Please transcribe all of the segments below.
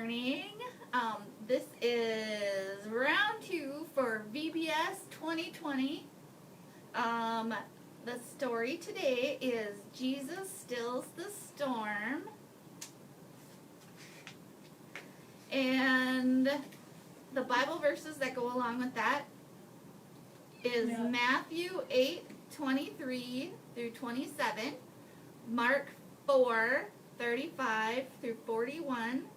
morning. This is round 2 for VBS 2020. The story today is Jesus Stills the Storm. And the Bible verses that go along with that is Matthew 8:23 through 27, Mark 4:35 through 41,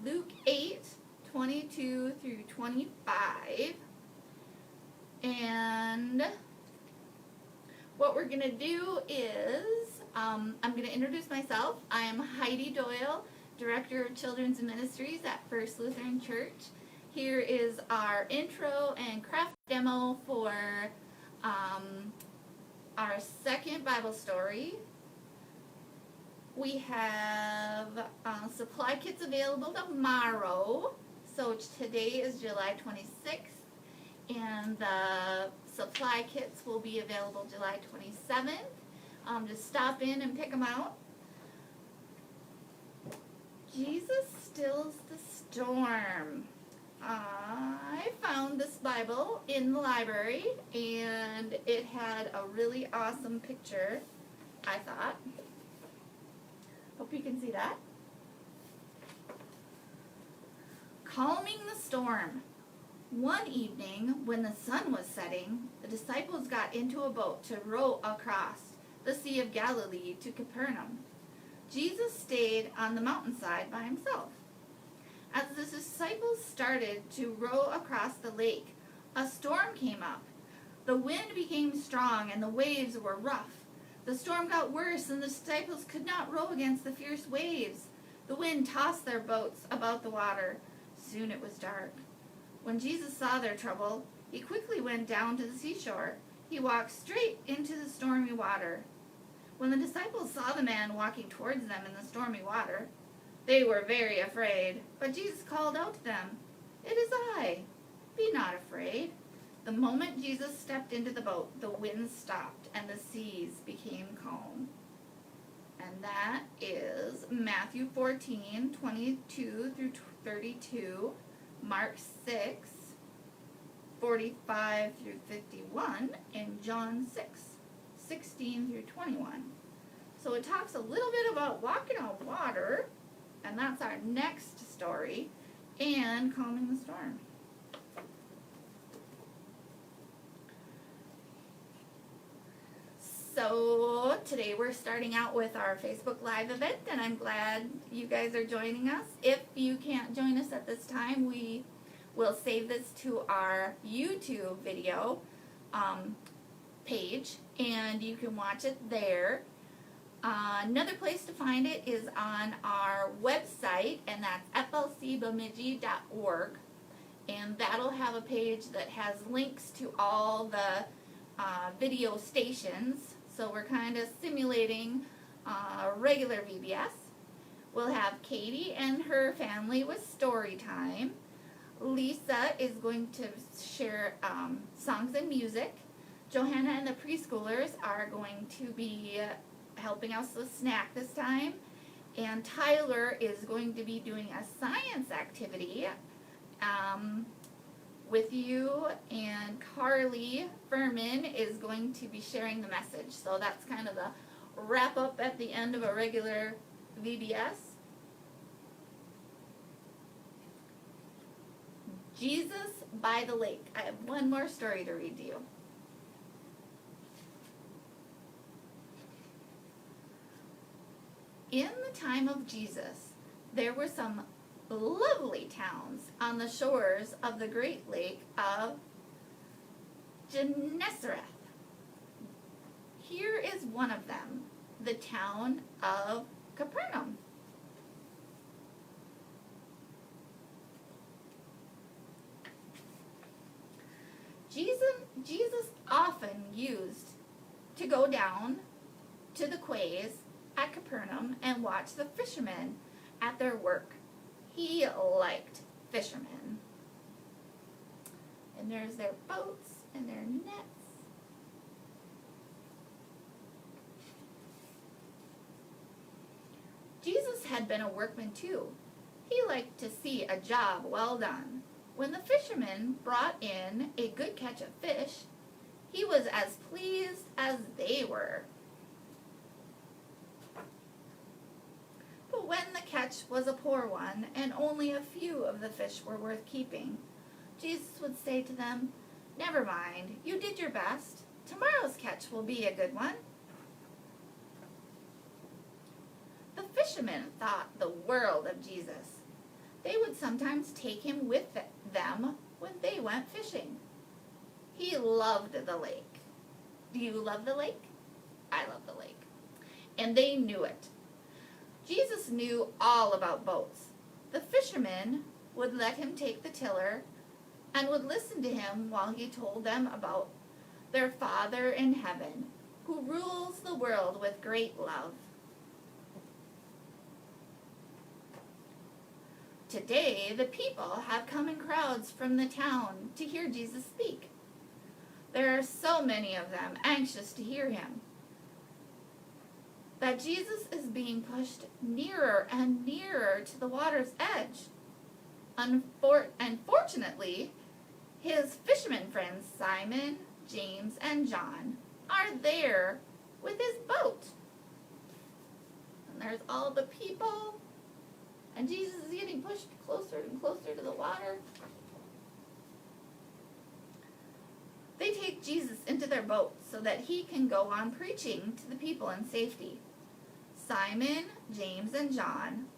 Luke 8:22 through 25. And what we're going to do is, I'm going to introduce myself. I am Heidi Doyle, Director of Children's Ministries at First Lutheran Church. Here is our intro and craft demo for our second Bible story. We have supply kits available tomorrow. So today is July 26th, and the supply kits will be available July 27th. Just stop in and pick them out. Jesus Stills the Storm. I found this Bible in the library, and it had a really awesome picture, I thought. Hope you can see that. Calming the storm. One evening, when the sun was setting, the disciples got into a boat to row across the Sea of Galilee to Capernaum. Jesus stayed on the mountainside by himself. As the disciples started to row across the lake, a storm came up. The wind became strong and the waves were rough. The storm got worse and the disciples could not row against the fierce waves. The wind tossed their boats about the water. Soon it was dark. When Jesus saw their trouble, he quickly went down to the seashore. He walked straight into the stormy water. When the disciples saw the man walking towards them in the stormy water, they were very afraid. But Jesus called out to them, "It is I. Be not afraid." The moment Jesus stepped into the boat, the wind stopped and the seas became calm. And that is Matthew 14:22 through 32, Mark 6:45 through 51, and John 6:16 through 21. So it talks a little bit about walking on water, and that's our next story, and calming the storm. So today we're starting out with our Facebook Live event, and I'm glad you guys are joining us. If you can't join us at this time, we will save this to our YouTube video page, and you can watch it there. Another place to find it is on our website, and that's flcbemidji.org, and that'll have a page that has links to all the video stations. So we're kind of simulating regular VBS. We'll have Katie and her family with story time. Lisa is going to share songs and music. Johanna and the preschoolers are going to be helping us with snack this time. And Tyler is going to be doing a science activity with you, and Carly Furman is going to be sharing the message. So that's kind of the wrap up at the end of a regular VBS. Jesus by the lake. I have one more story to read to you. In the time of Jesus, there were some lovely towns on the shores of the great lake of Gennesaret. Here is one of them, the town of Capernaum. Jesus often used to go down to the quays at Capernaum and watch the fishermen at their work. He liked fishermen. And there's their boats and their nets. Jesus had been a workman too. He liked to see a job well done. When the fishermen brought in a good catch of fish, he was as pleased as they were. But when the catch was a poor one, and only a few of the fish were worth keeping, Jesus would say to them, "Never mind, you did your best. Tomorrow's catch will be a good one." The fishermen thought the world of Jesus. They would sometimes take him with them when they went fishing. He loved the lake. Do you love the lake? I love the lake. And they knew it. Jesus knew all about boats. The fishermen would let him take the tiller and would listen to him while he told them about their Father in heaven, who rules the world with great love. Today, the people have come in crowds from the town to hear Jesus speak. There are so many of them anxious to hear him that Jesus is being pushed nearer and nearer to the water's edge. Unfortunately, his fisherman friends Simon, James, and John are there with his boat. And there's all the people, and Jesus is getting pushed closer and closer to the water. They take Jesus into their boat so that he can go on preaching to the people in safety. Simon, James, and John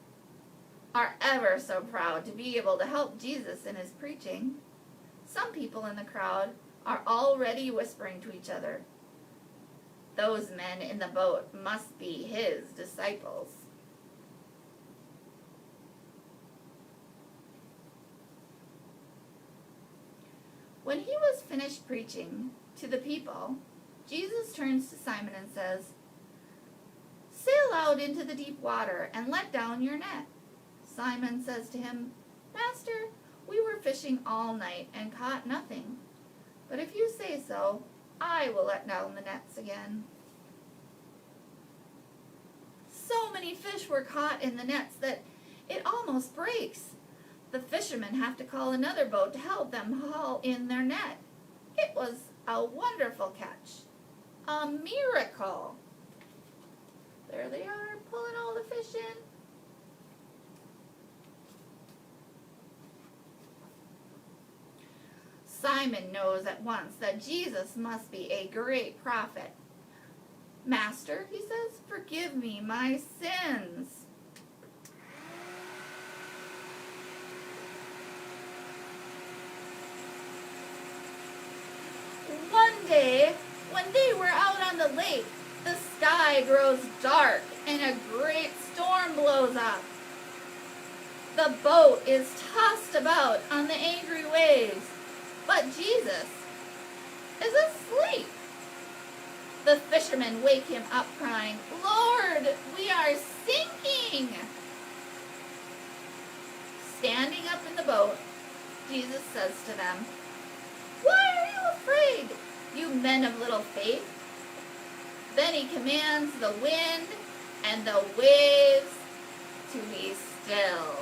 are ever so proud to be able to help Jesus in his preaching. Some people in the crowd are already whispering to each other, "Those men in the boat must be his disciples." When he was finished preaching to the people, Jesus turns to Simon and says, "Sail out into the deep water and let down your net." Simon says to him, "Master, we were fishing all night and caught nothing. But if you say so, I will let down the nets again." So many fish were caught in the nets that it almost breaks. The fishermen have to call another boat to help them haul in their net. It was a wonderful catch. A miracle. There they are, pulling all the fish in. Simon knows at once that Jesus must be a great prophet. "Master," he says, "forgive me my sins." One day, when they were out on the lake, the sky grows dark and a great storm blows up. The boat is tossed about on the angry waves, but Jesus is asleep. The fishermen wake him up crying, "Lord, we are sinking!" Standing up in the boat, Jesus says to them, "Why are you afraid, you men of little faith?" Then he commands the wind and the waves to be still.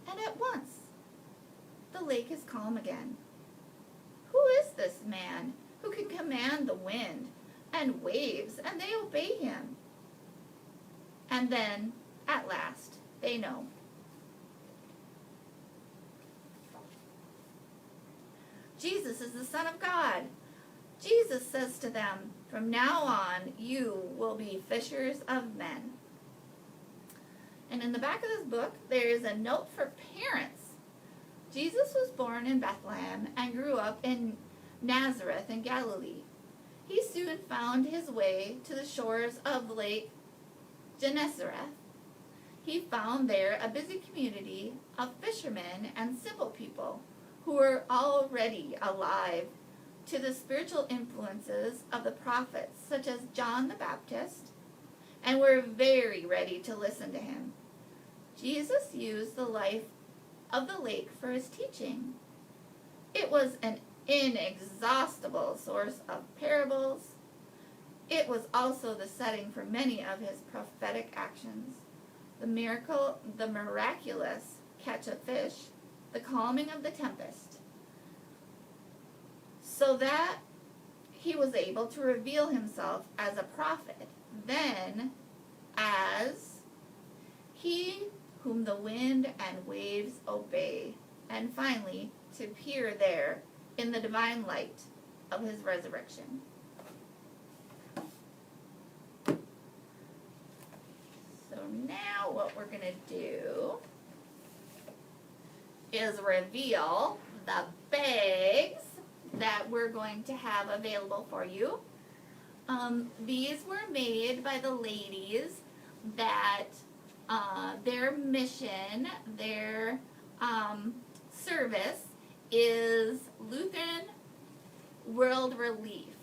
And at once, the lake is calm again. Who is this man who can command the wind and waves and they obey him? And then, at last, they know. Jesus is the Son of God. Jesus says to them, "From now on, you will be fishers of men." And in the back of this book, there is a note for parents. Jesus was born in Bethlehem and grew up in Nazareth in Galilee. He soon found his way to the shores of Lake Gennesareth. He found there a busy community of fishermen and simple people who were already alive to the spiritual influences of the prophets, such as John the Baptist, and were very ready to listen to him. Jesus used the life of the lake for his teaching. It was an inexhaustible source of parables, It was also the setting for many of his prophetic actions. The miraculous catch of fish, the calming of the tempest, so that he was able to reveal himself as a prophet, then as he whom the wind and waves obey, and finally to appear there in the divine light of his resurrection. So now what we're going to do is reveal the bags that we're going to have available for you. These were made by the ladies that their mission, their service is Lutheran World Relief.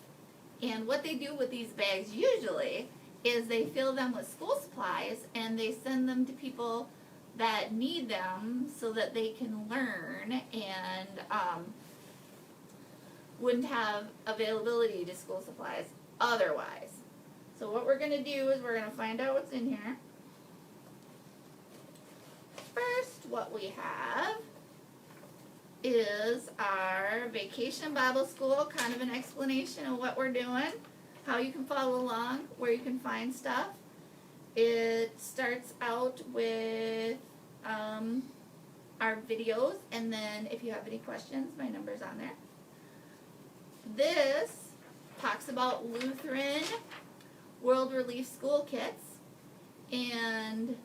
And what they do with these bags usually is they fill them with school supplies and they send them to people that need them so that they can learn and wouldn't have availability to school supplies otherwise. So what we're going to do is we're going to find out what's in here. First, what we have is our Vacation Bible School, kind of an explanation of what we're doing, how you can follow along, where you can find stuff. It starts out with our videos, and then if you have any questions, my number's on there. This talks about Lutheran World Relief School Kits, and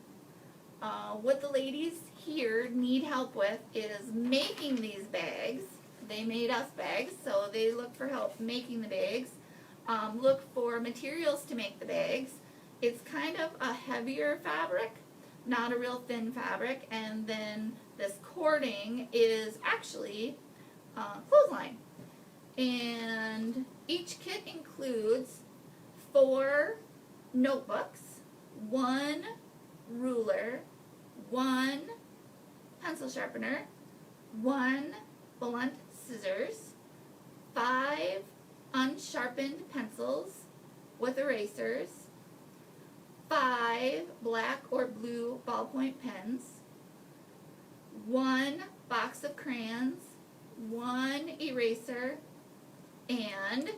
what the ladies here need help with is making these bags. They made us bags, so they look for help making the bags. Look for materials to make the bags. It's kind of a heavier fabric, not a real thin fabric, and then this cording is actually clothesline. And each kit includes 4 notebooks, 1 ruler, 1 pencil sharpener, 1 blunt scissors, 5 unsharpened pencils with erasers, 5 black or blue ballpoint pens, 1 box of crayons, 1 eraser, and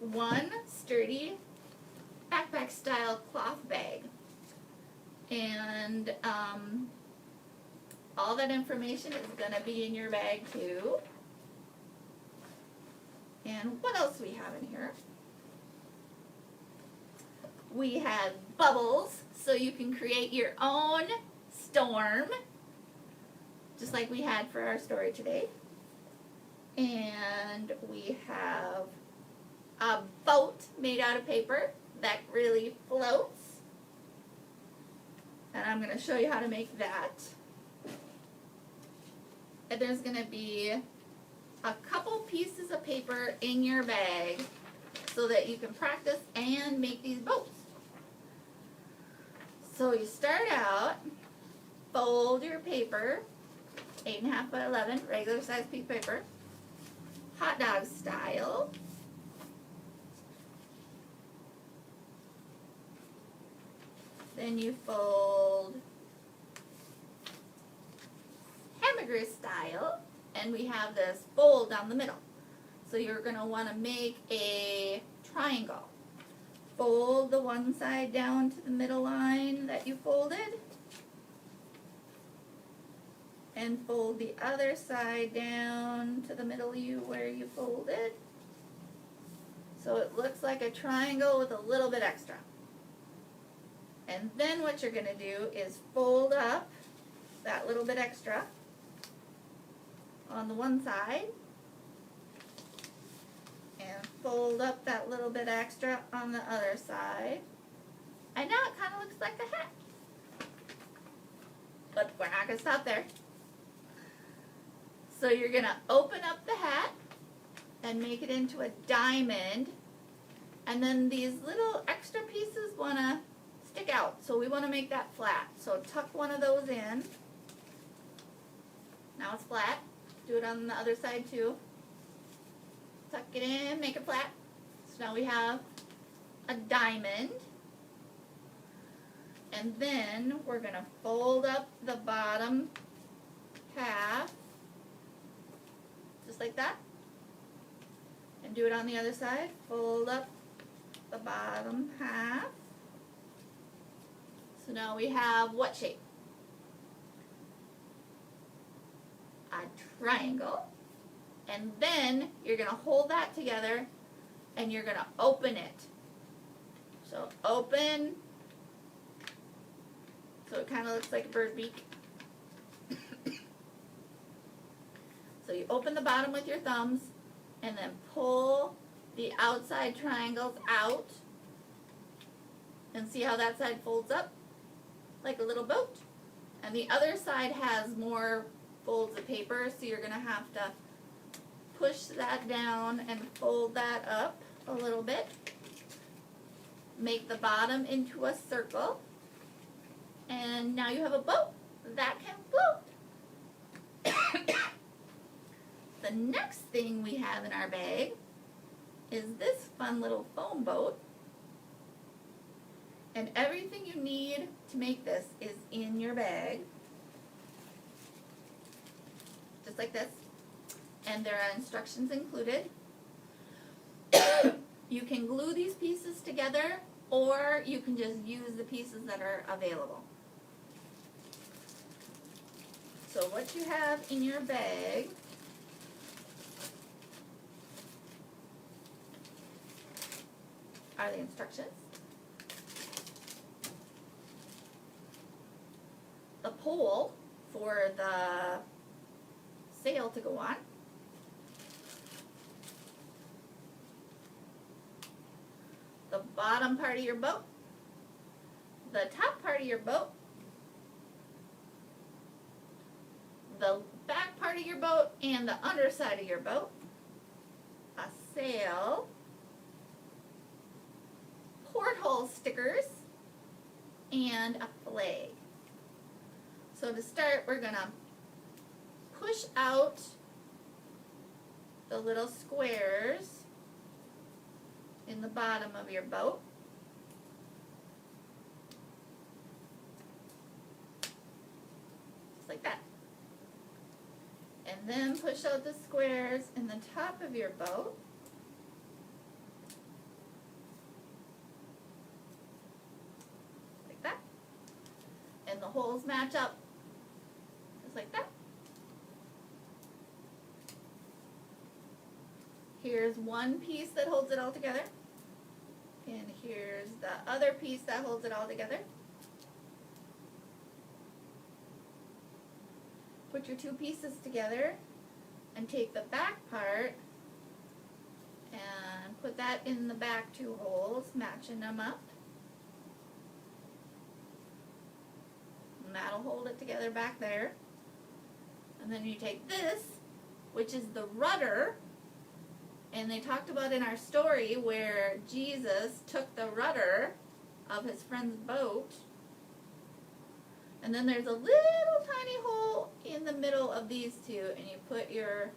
1 sturdy backpack style cloth bag. And all that information is going to be in your bag too. And what else we have in here? We have bubbles, so you can create your own storm, just like we had for our story today. And we have a boat made out of paper that really floats. And I'm going to show you how to make that. And there's going to be a couple pieces of paper in your bag so that you can practice and make these boats. So you start out, fold your paper, 8.5 by 11, regular size piece of paper, hot dog style. Then you fold hamburger style, and we have this fold down the middle. So you're going to want to make a triangle. Fold the one side down to the middle line that you folded, and fold the other side down to the middle where you folded. So it looks like a triangle with a little bit extra. And then what you're going to do is fold up that little bit extra on the one side, and fold up that little bit extra on the other side. And now it kind of looks like a hat. But we're not going to stop there. So you're going to open up the hat and make it into a diamond. And then these little extra pieces want to stick out. So we want to make that flat. So tuck one of those in. Now it's flat. Do it on the other side too. Tuck it in, make it flat. So now we have a diamond, and then we're going to fold up the bottom half, just like that, and do it on the other side. Fold up the bottom half. So now we have what shape? A triangle. And then you're going to hold that together and you're going to open it. So open, so it kind of looks like a bird beak. So you open the bottom with your thumbs and then pull the outside triangles out. And see how that side folds up like a little boat? And the other side has more folds of paper, so you're going to have to push that down and fold that up a little bit. Make the bottom into a circle. And now you have a boat that can float. The next thing we have in our bag is this fun little foam boat. And everything you need to make this is in your bag. Just like this. And there are instructions included. You can glue these pieces together, or you can just use the pieces that are available. So what you have in your bag are the instructions, the pole for the sail to go on, the bottom part of your boat, the top part of your boat, the back part of your boat, and the underside of your boat, a sail, porthole stickers, and a flag. So to start, we're going to push out the little squares in the bottom of your boat. Just like that. And then push out the squares in the top of your boat. Like that. And the holes match up. Just like that. Here's one piece that holds it all together. And here's the other piece that holds it all together. Put your two pieces together and take the back part and put that in the back two holes, matching them up. And that'll hold it together back there. And then you take this, which is the rudder. And they talked about in our story where Jesus took the rudder of his friend's boat. And then there's a little tiny hole in the middle of these two, and you put your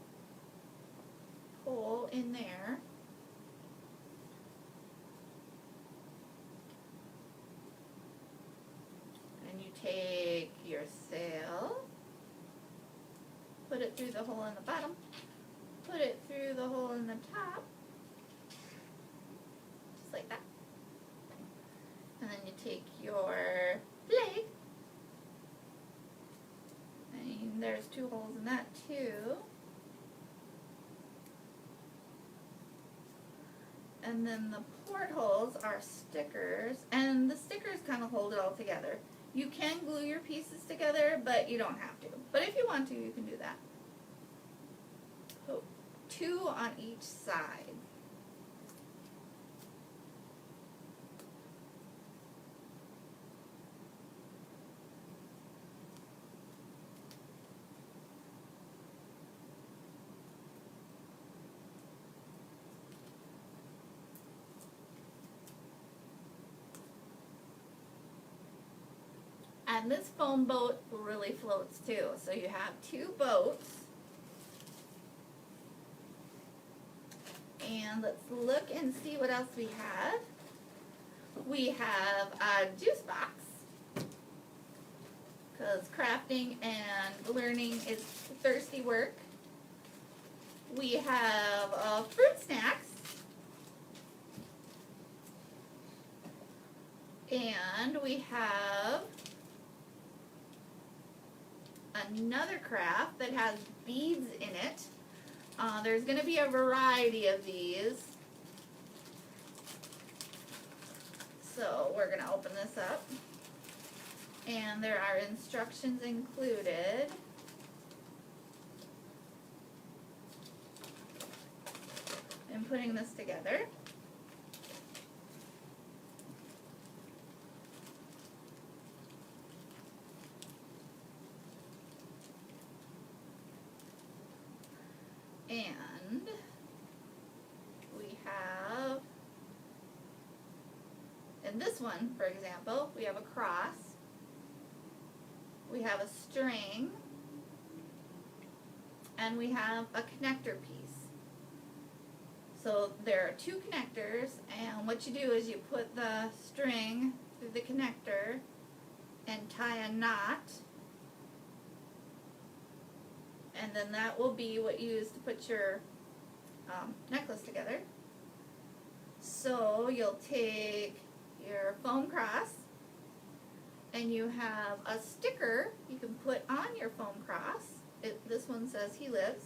pole in there. And you take your sail, put it through the hole in the bottom, put it through the hole in the top, just like that. And then you take your flag, and there's two holes in that too. And then the portholes are stickers, and the stickers kind of hold it all together. You can glue your pieces together, but you don't have to. But if you want to, you can do that. Put two on each side. And this foam boat really floats too. So you have two boats. And let's look and see what else we have. We have a juice box, because crafting and learning is thirsty work. We have fruit snacks. And we have another craft that has beads in it. There's going to be a variety of these. So we're going to open this up. And there are instructions included. In putting this together. And we have, in this one, for example, we have a cross, we have a string, and we have a connector piece. So there are two connectors, and what you do is you put the string through the connector and tie a knot. And then that will be what you use to put your necklace together. So you'll take your foam cross, and you have a sticker you can put on your foam cross. This one says "He lives."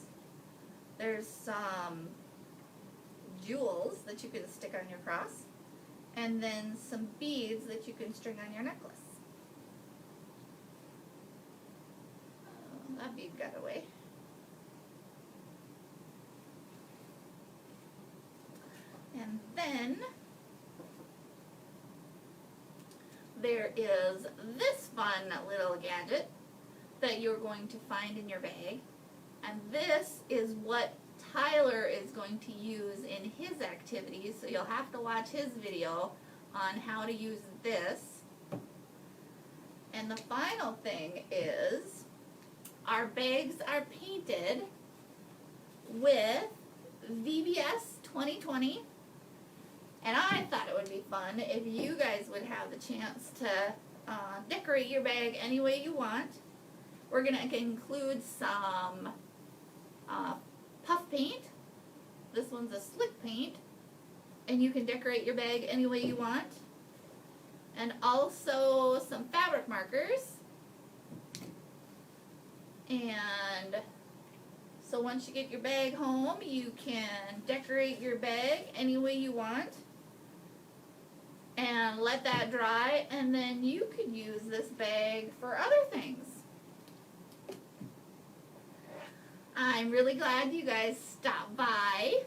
There's some jewels that you can stick on your cross, and then some beads that you can string on your necklace. That bead got away. And then there is this fun little gadget that you're going to find in your bag. And this is what Tyler is going to use in his activities. So you'll have to watch his video on how to use this. And the final thing is our bags are painted with VBS 2020. And I thought it would be fun if you guys would have the chance to decorate your bag any way you want. We're going to include some puff paint. This one's a slick paint. And you can decorate your bag any way you want. And also some fabric markers. And so once you get your bag home, you can decorate your bag any way you want. And let that dry, and then you could use this bag for other things. I'm really glad you guys stopped by,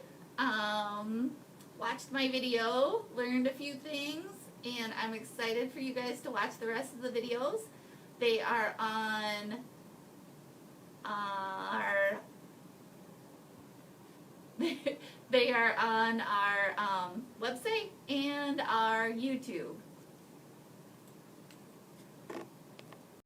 watched my video, learned a few things, and I'm excited for you guys to watch the rest of the videos. They are on our they are on our website and our YouTube.